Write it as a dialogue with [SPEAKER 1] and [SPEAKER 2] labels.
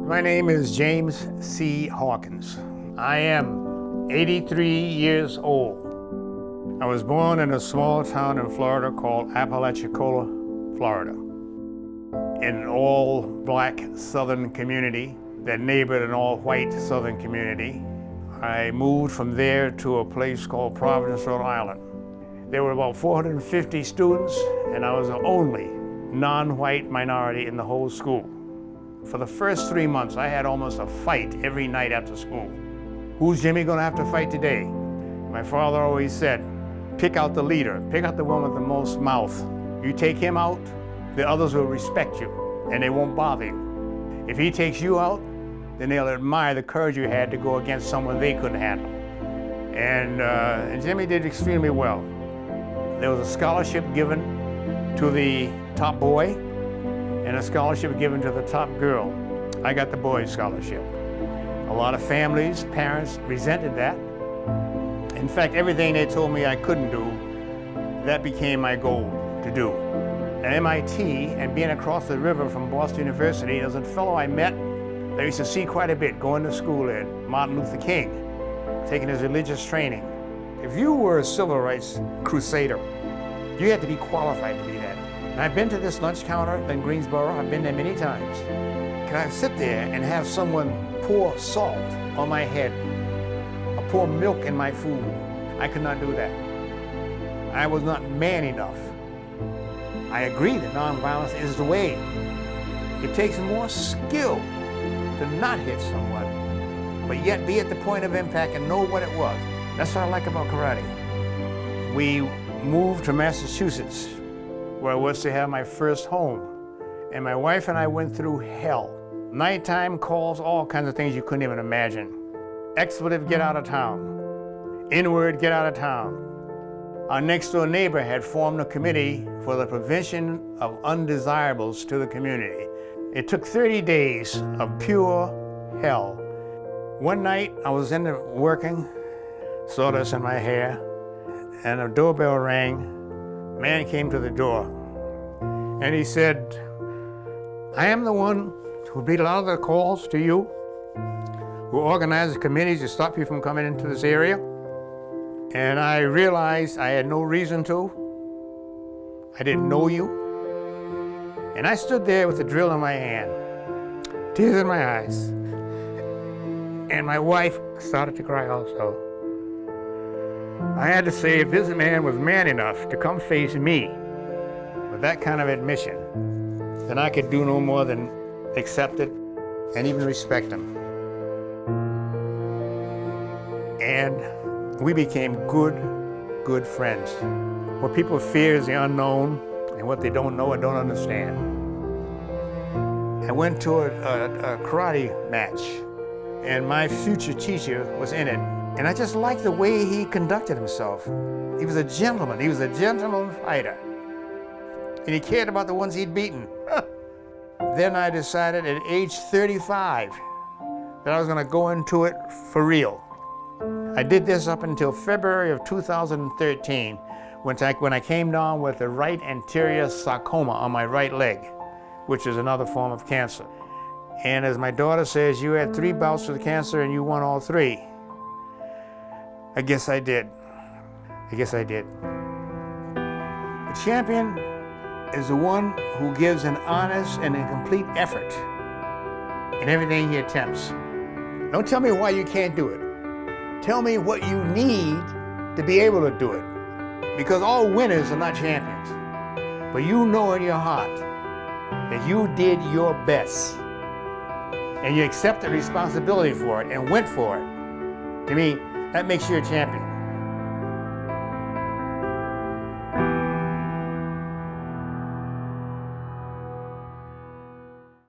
[SPEAKER 1] My name is James C. Hawkins. I am 83 years old. I was born in a small town in Florida called Apalachicola, Florida, in an all-black southern community that neighbored an all-white southern community. I moved from there to a place called Providence, Rhode Island. There were about 450 students, and I was the only non-white minority in the whole school. For the first 3 months, I had almost a fight every night after school. Who's Jimmy gonna have to fight today? My father always said, pick out the leader, pick out the one with the most mouth. You take him out, the others will respect you, and they won't bother you. If he takes you out, then they'll admire the courage you had to go against someone they couldn't handle. And Jimmy did extremely well. There was a scholarship given to the top boy and a scholarship given to the top girl. I got the boys' scholarship. A lot of families, parents resented that. In fact, everything they told me I couldn't do, that became my goal to do. At MIT and being across the river from Boston University, there was a fellow I met that I used to see quite a bit, going to school at Martin Luther King, taking his religious training. If you were a civil rights crusader, you had to be qualified to be that. And I've been to this lunch counter in Greensboro, I've been there many times. Can I sit there and have someone pour salt on my head, or pour milk in my food? I could not do that. I was not man enough. I agree that nonviolence is the way. It takes more skill to not hit someone, but yet be at the point of impact and know what it was. That's what I like about karate. We moved to Massachusetts, where I was to have my first home. And my wife and I went through hell. Nighttime calls, all kinds of things you couldn't even imagine. Expletive, get out of town. N-word, get out of town. Our next door neighbor had formed a committee for the prevention of undesirables to the community. It took 30 days of pure hell. One night I was in there working, sawdust in my hair, and a doorbell rang. A man came to the door, and he said, I am the one who beat a lot of the calls to you, who organized committees to stop you from coming into this area. And I realized I had no reason to. I didn't know you. And I stood there with the drill in my hand, tears in my eyes. And my wife started to cry also. I had to say, if this man was man enough to come face me with that kind of admission, then I could do no more than accept it and even respect him. And we became good friends. What people fear is the unknown, and what they don't know and don't understand. I went to a karate match, and my future teacher was in it. And I just liked the way he conducted himself. He was a gentleman. He was a gentleman fighter. And he cared about the ones he'd beaten. Then I decided at age 35 that I was going to go into it for real. I did this up until February of 2013, when I came down with the right anterior sarcoma on my right leg, which is another form of cancer. And as my daughter says, you had 3 bouts with cancer and you won all 3. I guess I did. A champion is the one who gives an honest and a complete effort in everything he attempts. Don't tell me why you can't do it. Tell me what you need to be able to do it. Because all winners are not champions. But you know in your heart that you did your best. And you accepted responsibility for it and went for it. To me, that makes you a champion.